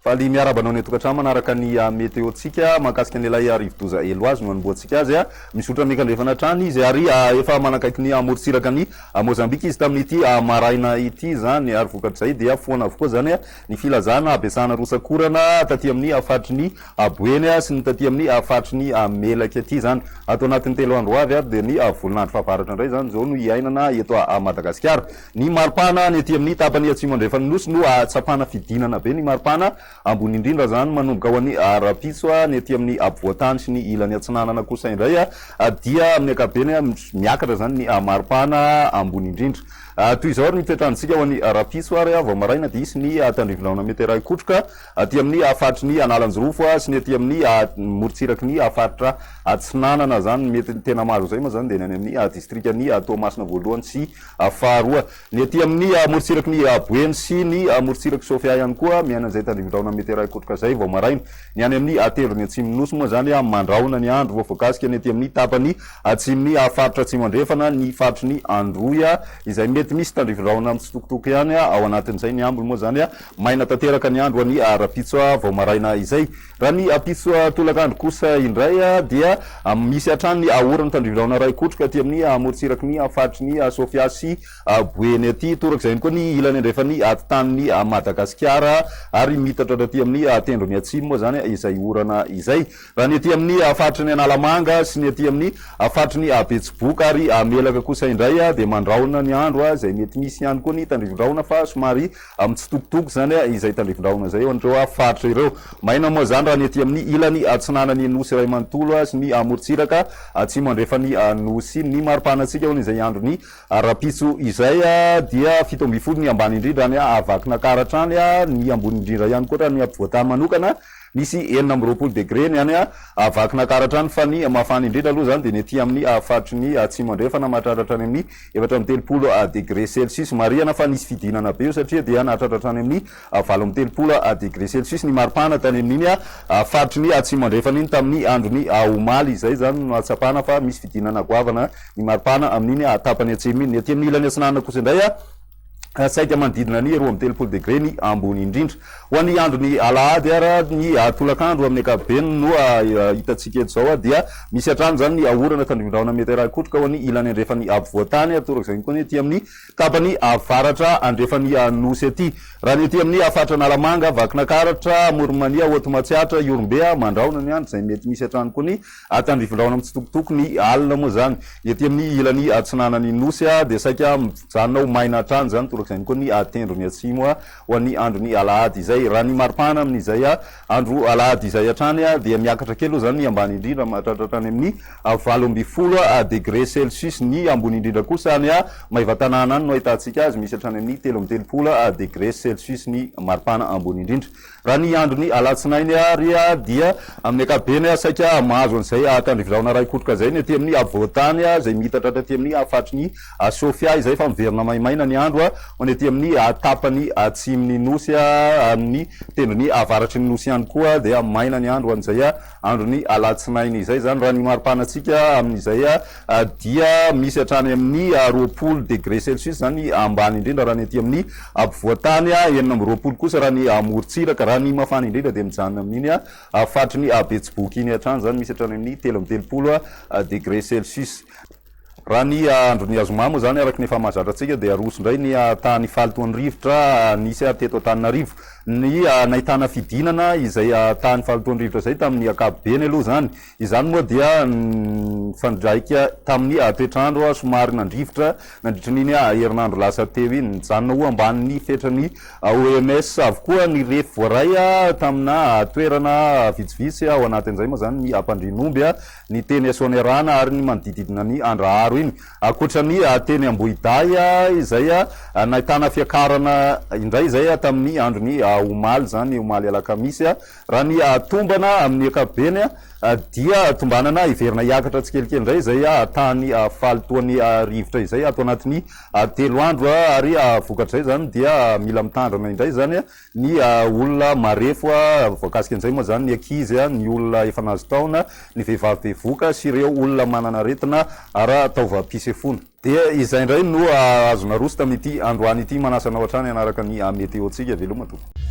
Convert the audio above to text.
Faly miarabanao ny tokantrano manaraka ny météo-tsika mahakasika ny ilay rivo-doza elo azy no anomboantsika azy misotra mikandrefana trany izy ary efa manakaiky ny amorontsiraka ny Mozambique izy tamin'ity maraina ity zany ary vokatrizay dia foana avokoa zany ny filazana ampiasana rosakorana taty amin'ny faritry ny Boeny sy ny taty amin'ny faritry ny Melaky aty zany ato anatin'ny 3 andro avy ary dia ny volonandro fahavaratra indray zany zao no iainana eto Madagasikara. Ny maripana ny aty amin'ny tapany atsimo andrefana nosy no tsapana fidinana be ny maripana ambony indrindra zany manomboka ho an'ny rapitso ny aty amin'ny ampovoantany sy ny ilany atsinanana kosa indray dia amin'ny ankapobeny miakatra zany ny maripana ambony indrindra. Toy izao ary ny toetrandrontsika ho an'ny rapitso ary vao maraina dia isy ny tandrivolaona metera kotroka aty amin'ny faritry ny Analanjorofo sy ny aty amin'ny morontsiraky ny faritra atsinanana zany mety tena maro zay moa zany dia ny amin'ny distrikany Toamasina voalohany sy faharoa. Ny aty amin'ny morontsiraky ny Boeny sy ny morontsiraky Sofia ihany koa miaina an'izay tandrivolaona metera kotroka zay vao maraina. Ny any amin'ny tendrony atsimo nosy moa zany mandraona ny andro vao voakasika ny aty amin'ny tapany atsimony faritra atsimo andrefana ny faritry ny Androya izay mety misy tandrivolaona mitsitokotoko ihany ao anatin'izay ny ambony moa zany maina tanteraka ny andro ny rapitso vao maraina izay. Raha ny pitso tolakandro kosa indray dia misy hatrany ahorany tandrivolaona ray kotroka aty amin'ny morontsiraky ny faritry ny Sofia sy Boeny aty torak'izay ihany koa ny ilany andrefany tany Madagasikara ary mitatra aty amin'ny tendrony atsimo moa zany izay orana izay. Raha ny aty amin'ny faritry ny Analamanga sy ny aty amin'ny faritry ny Betsiboka ary Melaka kosa indray dia mandraona ny andro izay mety misy ihany koa ny tandrivolaona fa somary mitsitokotoko zany izay tandrivolaona zay andreo faritra ireo. Maina moa zany raha ny aty amin'ny ilany atsinanany Nosy Ray Manontolo sy ny morontsiraka atsimo andrefany Nosy ny maripanantsika hono izay andro ny rapitso izay dia 7 ny ambany indrindra ny avakina karatrany ny ambony indrindra ihany koa raha ny ampovoantany manokana misy 9 degré ny any avakina karatrany fa ny mafana indrindra aloha zany dia ny aty amin'ny faritry ny atsimo andrefana mahatratratra any amin'ny 4 degré Celsius mariana fa nisy fidinana be io satria dia nahatratratra any amin'ny 20 degré Celsius ny maripana tany amin'iny faritry ny atsimo andrefana iny tamin'ny andro ny omaly izay zany no atsapana fa misy fidinana goavana ny maripana amin'iny tapany atsimo iny. Ny aty amin'ny ilany atsinanana kosa indray saika manodidina ny 20 degré ny ambony indrindra. Ho an'ny andro ny alahady ary ny tolakandro amin'ny ankapobeny no hitatsika eto zao dia misy hatrany zany ny ahorana tandrivolaona metera kotroka ho an'ny ilany andrefany ampovoantany torak'izay koa ny aty amin'ny tapany avaratra andrefany Nosy aty. Raha ny aty amin'ny faritra Analamanga vakina karatra Moromania Hotomatsiatra Iorumbea mandraona ny andro izay mety misy hatrany koa ny tandrivolaona mitsitokotoko ny alina moa zany. Ny aty amin'ny ilany atsinanany Nosy dia saika mijanona ho maina hatrany zany zany koa ny tendrony atsimo ho an'ny andro ny alahady izay. Raha ny maripana amin'izay andro alahady izay hatrany dia miakatra kely zany ny ambany indrindra mahatratratra any amin'ny 20 degré Celsius ny ambony indrindra kosa any Maivatanana any no ahitantsika azy misy hatrany amin'ny 13 degré Celsius ny maripana ambony indrindra. Raha ny andro ny alatsinainy ary dia amin'ny ankapobeny saika mahazo an'izay tandrivolaona ray kotroka zay ny aty amin'ny avoantany izay mitatra aty amin'ny faritry ny Sofia izay fa miverina maimaina ny andro ho ny aty amin'ny tapany atsimony Nosy amin'ny tendrony avaratry ny Nosy ihany koa dia maina ny andro an'izay andro ny alatsinainy izay zany. Raha ny maripanantsika amin'izay dia misy hatrany amin'ny 20 degré Celsius zany ambany indrindra raha ny aty amin'ny ampovoantany 9 kosa raha ny morontsiraka. Raha ny mafana indrindra dia mijanona amin'iny faritry ny Betsiboka iny hatrany zany misy hatrany amin'ny 13 degré Celsius. Raha ny andro ny azoma moa zany araky ny efa mahazatrantsika dia aroso indray ny tany falotony rivotra nisy teto Antananarivo ny nahitana fidinana izay tany falotony rivotra zay tamin'ny ankapobeny aloha zany. Izany moa dia fandraika tamin'ny toetrandro somary nandrivotra nandritra n'iny herinandro lasa teo iny nijanona ho ambanin'ny fetrany OMS avokoa ny refo voaray tamina toerana vitsivitsy ao anatin'izay moa zany ny Ampandrinomby ny teny Soanerana ary ny manodididina ny Andraharo iny. Akoatra ny teny Ambohiday izay nahitana fiakarana indray izay tamin'ny andro ny omaly zany omaly alakamisy. Raha ny tombana amin'ny ankapobeny dia tombanana iverina hiakatra tsikelikely indray izay tany falotony rivotra izay ato anatin'ny 3 andro ary vokatrizay zany dia mila mitandrana indray zany ny olona marefo voakasika an'izay moa zany ny ankizy ny olona efa nahazo taona ny vehivavy bevoka sy ireo olona manana aretina ara taova-pisefona. Dia izay indray no azona roso tamin'ity androany ity manasa anao hatrany anaraka ny météo-tsika veloma tompoko.